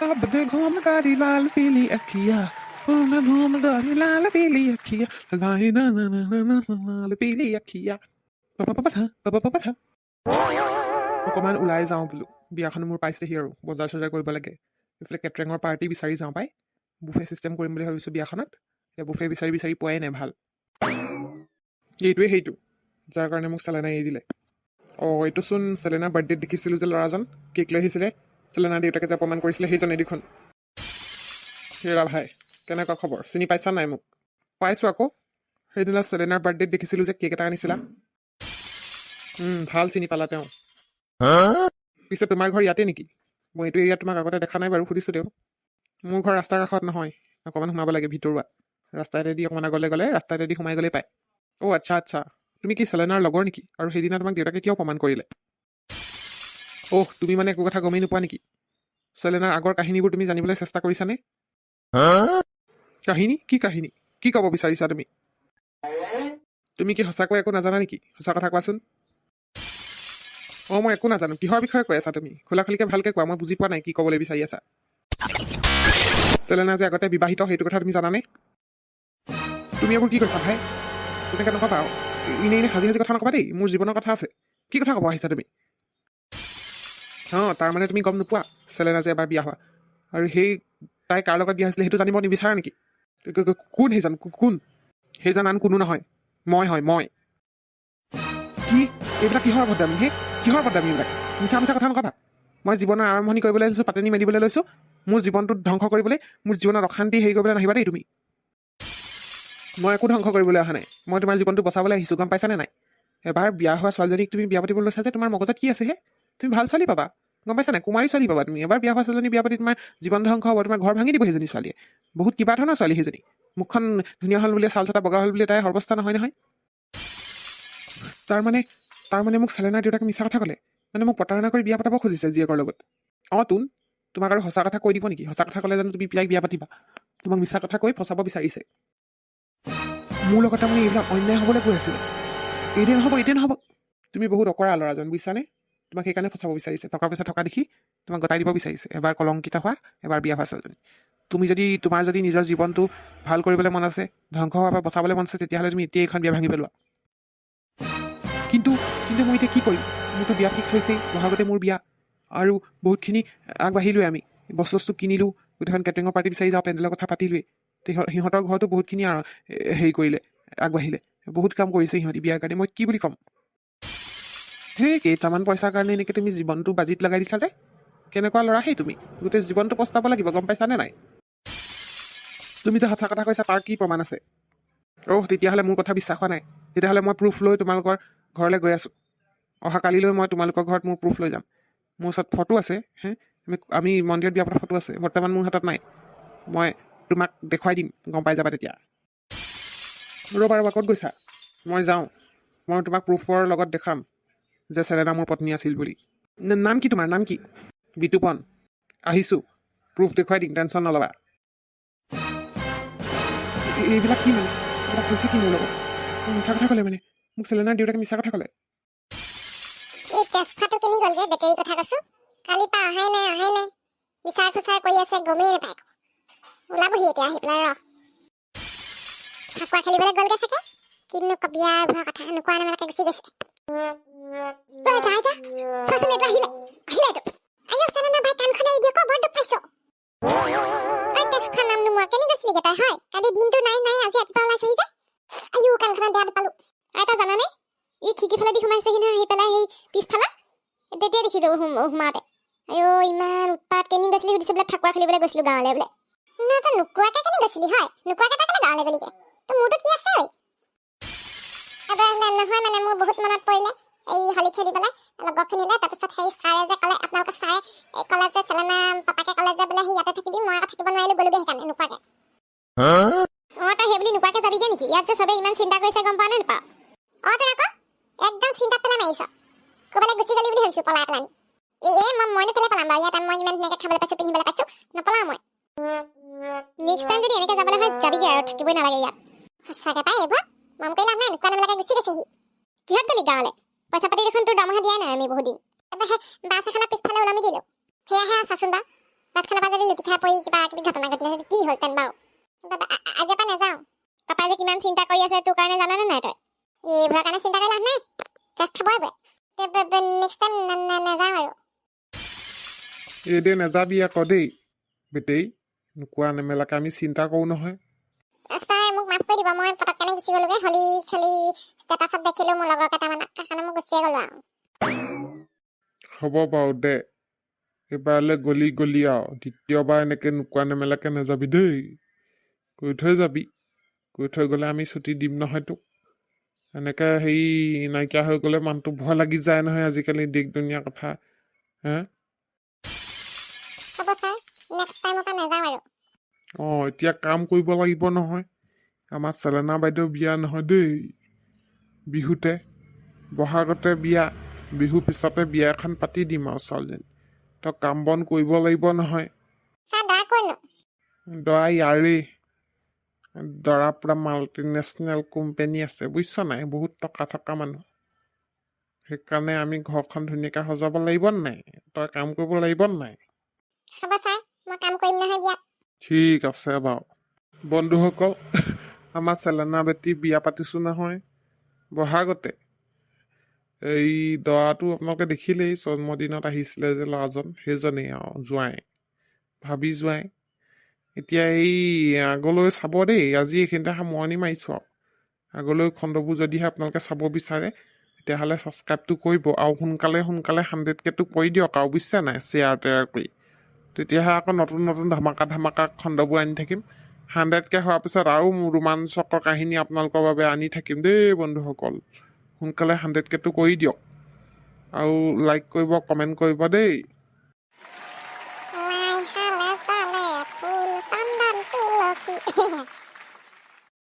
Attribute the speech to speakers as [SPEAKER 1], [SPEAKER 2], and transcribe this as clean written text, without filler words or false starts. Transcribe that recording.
[SPEAKER 1] अब देखो गाड़ी लाल पीली अखियां घूम गाड़ी लाल पीली अखियां लगाई ना ना ना ना ना लाल पीली अखियां পাপা অকণমান ওলাই যাওঁ বোলো বিয়াখন মোৰ পাইছেহি আৰু বজাৰ চজাৰ কৰিব লাগে এইফালে কেটাৰিঙৰ পাৰ্টি বিচাৰি যাওঁ পাই বুফে চিষ্টেম কৰিম বুলি ভাবিছোঁ বিয়াখনত এতিয়া বুফে বিচাৰি বিচাৰি পোৱাই নাই ভাল এইটোৱে সেইটো যাৰ কাৰণে মোক চেলেনাই এৰি দিলে অঁ এইটোচোন চেলেনাৰ বাৰ্থডেত দেখিছিলোঁ যে ল'ৰাজন কেক লৈ আহিছিলে চেলেনাৰ দেউতাকে যে অপমান কৰিছিলে সেইজনেই দেখোন হেৰা ভাই কেনেকুৱা খবৰ চিনি পাইছা নাই মোক পাইছোঁ আকৌ সেইদিনা চেলেনাৰ বাৰ্থডেত দেখিছিলোঁ যে কেক এটা আনিছিলা ভাল চিনি পালা তেওঁ পিছে তোমাৰ ঘৰ ইয়াতে নেকি মই এইটো এৰিয়াত তোমাক আগতে দেখা নাই বাৰু সুধিছোঁ তেওঁ মোৰ ঘৰ ৰাস্তাৰ কাষত নহয় অকণমান সোমাব লাগে ভিতৰুৱা ৰাস্তাইদি অকণমান আগলৈ গ'লে ৰাস্তাইদি সোমাই গ'লেই পায় অ' আচ্ছা আচ্ছা তুমি কি চেলেনাৰ লগৰ নেকি আৰু সেইদিনা তোমাক দেউতাকে কিয় অপমান কৰিলে অহ তুমি মানে একো কথা গমেই নোপোৱা নেকি চেলেনাৰ আগৰ কাহিনীবোৰ তুমি জানিবলৈ চেষ্টা কৰিছানে কাহিনী কি ক'ব বিচাৰিছা তুমি কি সঁচাকৈ একো নাজানা নেকি সঁচা কথা কোৱাচোন মই একো নাজানো কিহৰ বিষয়ে কৈ আছা তুমি খোলাখুলিকৈ ভালকৈ কোৱা মই বুজি পোৱা নাই কি ক'বলৈ বিচাৰি আছা চেলেনা যে আগতে বিবাহিত সেইটো কথা তুমি জানানে তুমি এইবোৰ কি কৈছা ভাই তেনেকৈ নকবা এনেই সাজি কথা নকবা দেই মোৰ জীৱনৰ কথা আছে কি কথা ক'ব আহিছা তুমি তাৰমানে তুমি গম নোপোৱা চেলেনা যে এবাৰ বিয়া হোৱা আৰু সেই তাই কাৰ লগত বিয়া হৈছিলে সেইটো জানিব নিবিচাৰা নেকি কোন সেইজন আন কোনো নহয় মই কি এইবিলাক কিহৰ বদনামী কিহৰ বদনামী এইবিলাক মিছা কথা নকবা মই জীৱনৰ আৰম্ভণি কৰিবলৈ লৈছোঁ পাতনি মেলিবলৈ লৈছোঁ মোৰ জীৱনটো ধ্বংস কৰিবলৈ মোৰ জীৱনত অশান্তি হেৰি কৰিবলৈ নাহিবা দেই তুমি মই একো ধ্বংস কৰিবলৈ অহা নাই মই তোমাৰ জীৱনটো বচাবলৈ আহিছোঁ গম পাইছানে নাই এবাৰ বিয়া হোৱা ছোৱালীজনীক তুমি বিয়া পাতিবলৈ লৈছা যে তোমাৰ মগজত কি আছে তুমি ভাল ছোৱালী পাবা গম পাইছা নাই কুমাৰী ছোৱালী পাবা তুমি এবাৰ বিয়া হোৱা ছোৱালীজনী বিয়া পাতি তোমাৰ জীৱন ধ্বংস হ'ব তোমাৰ ঘৰ ভাঙি দিব সেইজনী ছোৱালীয়ে বহুত কিবা ধৰণৰ ছোৱালী সেইজনী মুখখন ধুনীয়া হ'ল বুলি চাল চাটা বগা হ'ল বুলি তাই সৰ্বস্থা নহয় তাৰমানে মোক চেলেনাৰ দেউতাকে মিছা কথা ক'লে মানে মোক প্ৰতাৰণা কৰি বিয়া পতাব খুজিছে জীয়েকৰ লগত তোন তোমাক আৰু সঁচা কথা কৈ দিব নেকি সঁচা কথা ক'লে জানো তুমি বিয়াক বিয়া পাতিবা তোমাক মিছা কথা কৈ ফচাব বিচাৰিছে মোৰ লগত তাৰমানে এইবিলাক অন্যায় হ'বলৈ গৈ আছিলে এতিয়া নহ'ব তুমি বহুত অকৰা ল'ৰাজন বুজিছানে তোমাক সেইকাৰণে ফচাব বিচাৰিছে টকা পইচা থকা দেখি তোমাক গতাই দিব বিচাৰিছে এবাৰ কলংকিত হোৱা এবাৰ বিয়া হোৱা ছোৱালীজনী তোমাৰ যদি নিজৰ জীৱনটো ভাল কৰিবলৈ মন আছে ধ্বংস হোৱাৰ পৰা বচাবলৈ মন আছে তেতিয়াহ'লে তুমি এতিয়া এইখন বিয়া ভাঙি পেলোৱা কিন্তু মই এতিয়া কি কৰিম মোৰতো বিয়া ফিক্স হৈছেই বহাগতে মোৰ বিয়া আৰু বহুতখিনি আগবাঢ়িলোৱে আমি বস্তু কিনিলোঁ গোটেইখন কেটাৰিঙৰ পাৰ্টি বিচাৰি যাওঁ পেণ্ডেলৰ কথা পাতিলোৱেই সিহঁতৰ ঘৰতো বহুতখিনি হেৰি কৰিলে আগবাঢ়িলে বহুত কাম কৰিছে সিহঁতি বিয়াৰ কাৰণে মই কি বুলি ক'ম কেইটামান পইচাৰ কাৰণে এনেকৈ তুমি জীৱনটো বাজিত লগাই দিছা যে কেনেকুৱা ল'ৰা তুমি গোটেই জীৱনটো পস্তাব লাগিব গম পাইছানে নাই তুমি যে সঁচা কথা কৈছা তাৰ কি প্ৰমাণ আছে তেতিয়াহ'লে মোৰ কথা বিশ্বাস হোৱা নাই তেতিয়াহ'লে মই প্ৰুফ লৈ তোমালোকৰ ঘৰলৈ গৈ আছোঁ অহাকালিলৈ মই তোমালোকৰ ঘৰত মোৰ প্ৰুফ লৈ যাম মোৰ ওচৰত ফটো আছে আমি মন্দিৰত বিয়া পতা ফটো আছে বৰ্তমান মোৰ হাতত নাই মই তোমাক দেখুৱাই দিম গম পাই যাবা তেতিয়া ৰ'বা ক'ত গৈছা মই যাওঁ মই তোমাক প্ৰুফৰ লগত দেখাম যে চেলেনা মোৰ পত্নী আছিল বুলি নাম কি তোমাৰ নাম কি বিতুপন আহিছোঁ প্ৰুফ দেখুৱাই দিম টেনশ্যন নল'বা এইবিলাক কি মানে এইবিলাক কৈছে কি মোৰ লগত মিছা কথা ক'লে মানে মোক চেলেনাৰ দেউতাকে মিছা কথা ক'লে
[SPEAKER 2] এই তেজফাটো কিনি গ'লগে বেটেৰী কথা কৈছোঁ কালি পা অহাই নাই বিচাৰ খোচাৰ কৰি আছে গমেই নাপায় ওলাবহি এতিয়া আহি পেলাই ফাকুৱা খেলিবলৈ গ'লগে চাগে কিনো কবি আৰু ভয় কথা নোকোৱা নেমেলাকে গুচি গৈছে চোৱাচোন এইটো আহিলে চেলেনা ভাই কাণখনে এৰি দিয়ক বৰ দুখ পাইছোঁ তেজখন নাম নোমোৱা কেনি গৈছিলিগে তই হয় কালি দিনটো নাই আজি ৰাতিপুৱা ওলাইছেহি যে কাণখনত বেয়া পালোঁ এটা জানানে ই খিকি ফালেদি সোমাইছেহি নহয় আহি পেলাই সেই পিছফালে তেতিয়া দেখিছোঁ সোমাওঁতে ইমান উৎপাত কেনি গৈছিলি সুধিছোঁ বোলে ফাকুৱা খেলিবলৈ গৈছিলোঁ গাঁৱলৈ বোলে তই নোকোৱাকৈ কেনি গৈছিলি হয় নোকোৱাকৈ তই কেলৈ গাঁৱলৈ গ'লিগে তোৰ মোৰতো কি আছে এবাৰ নহয় মানে মোৰ বহুত মনত পৰিলে এই হলী খেলি পেলাই লগৰখিনিলে তাৰপিছত সেই ছাৰে যে ক'লে আপোনালোকৰ ছাৰে ক'লে যে চেলেনা পাপাকে ক'লে যে বোলে সি ইয়াতে থাকিবি মই আকৌ থাকিব নোৱাৰিলোঁ গ'লোগৈ সেইকাৰণে নোকোৱাকৈ তই সেই বুলি নোকোৱাকৈ যাবিগৈ নেকি ইয়াত যে চবেই ইমান চিন্তা কৰিছে গম পাৱ নে নাপাৱ তই আকৌ একদম চিন্তাত পেলাই মাৰিছ ক'ৰবালৈ গুচি গ'লি বুলি ভাবিছোঁ পলাই পেলানি মইনো কেলৈ পলাম বাৰু ইয়াত মই ইমান ধুনীয়াকৈ খাবলৈ পাইছোঁ পিন্ধিবলৈ পাইছোঁ নপলাওঁ মই নেক্সট টাইম যদি এনেকৈ যাবলৈ হয় যাবিগৈ আৰু থাকিবই নালাগে ইয়াত সঁচাকৈ পাই এইবোৰ মম কৰি লাভ নাই নোকোৱা নামেলাকে গুচি গৈছেহি কিহত গ'লি গাঁৱলৈ পইচা পাতি দেখোন তোৰ দৰমহা দিয়াই নাই আমি বহুত দিন এবাৰ সেই বাছ এখনৰ পিছফালে ওলমি দিলোঁ সেয়াহে চাচোন বাৰু বাছখনৰ পৰা যে যদি লুটি খাই পৰি কিবা কিবি ঘটনা ঘটিলে কি হ'লহেঁতেন বাৰু আজিৰ পৰা নাযাওঁ পাপাই যে কিমান চিন্তা কৰি আছে তোৰ কাৰণে জানানে নাই তই এইবোৰৰ কাৰণে চিন্তা কৰি লাভ নাই জাষ্ট খাবই নেক্সট টাইম নাযাওঁ আৰু
[SPEAKER 1] এই দে নাযাবি আকৌ দেই বেটেই নোকোৱা নেমেলাকে আমি চিন্তা কৰোঁ নহয়
[SPEAKER 2] ছাৰ মোক মাফ কৰি দিব মই পটককেনে গুচি গ'লোগৈ হলি খালি ষ্টেটাছত দেখিলোঁ মোৰ লগৰ কেইটামানক সেইকাৰণে মই গুচিয়ে গ'লোঁ আৰু
[SPEAKER 1] হ'ব বাৰু দে এইবাৰলৈ গলি আৰু দ্বিতীয়বাৰ এনেকৈ নোকোৱা নেমেলাকে নাযাবি দেই কৈ থৈ যাবি কৈ থৈ গ'লে আমি ছুটি দিম নহয় তোক এনেকৈ হেৰি নাইকিয়া হৈ গ'লে মানুহটো ভয় লাগি যায় নহয় আজিকালি দেশ দুনীয়া কথা হে
[SPEAKER 2] হ'ব ছাৰ নেক্সট টাইমৰ পৰা নাযাওঁ আৰু
[SPEAKER 1] অঁ এতিয়া কাম কৰিব লাগিব নহয় আমাৰ চেলেনা বাইদেউ বিয়া নহয় দেই বিহুতে বহাগতে বিয়া বিহু পিছতে বিয়া এখন পাতি দিম আৰু ছোৱালীজনী তই কাম বন কৰিব লাগিব নহয়
[SPEAKER 2] ছাৰ দৰা ক'ৰনো
[SPEAKER 1] দৰা ইয়াৰেই দৰা পূৰা মাল্টিনেশ্যনেল কোম্পানী আছে বুজিছ নাই বহুত টকা থকা মানুহ সেইকাৰণে আমি ঘৰখন ধুনীয়াকৈ সজাব লাগিব নাই তই কাম কৰিব লাগিব নাই
[SPEAKER 2] হ'ব ছাৰ মই কাম কৰিম নহয় বিয়াত
[SPEAKER 1] ঠিক আছে বাৰু বন্ধুসকল আমাৰ চেলেনা বেটী বিয়া পাতিছোঁ নহয় বহাগতে এই দৰাটো আপোনালোকে দেখিলেই জন্মদিনত আহিছিলে যে ল'ৰাজন সেইজনেই আৰু জোঁৱাই ভাবি জোঁৱাই এতিয়া এই আগলৈ চাব দেই আজি এইখিনিতে সামৰণি মাৰিছোঁ আৰু আগলৈ খণ্ডবোৰ যদিহে আপোনালোকে চাব বিচাৰে তেতিয়াহ'লে ছাবস্ক্ৰাইবটো কৰিব আৰু সোনকালে 100Kটো কৰি দিয়ক আৰু বুজিছে নাই শ্বেয়াৰ টেয়াৰ কৰি তেতিয়াহে আকৌ নতুন নতুন ধামাকা খণ্ডবোৰ আনি থাকিম 100K হোৱাৰ পিছত আৰু ৰোমাঞ্চকৰ কাহিনী আপোনালোকৰ বাবে আনি থাকিম দেই বন্ধুসকল সোনকালে 100Kটো কৰি দিয়ক আৰু লাইক কৰিব কমেণ্ট কৰিব দেই
[SPEAKER 2] লাই হালে চালে ফুল চন্দন তুলসী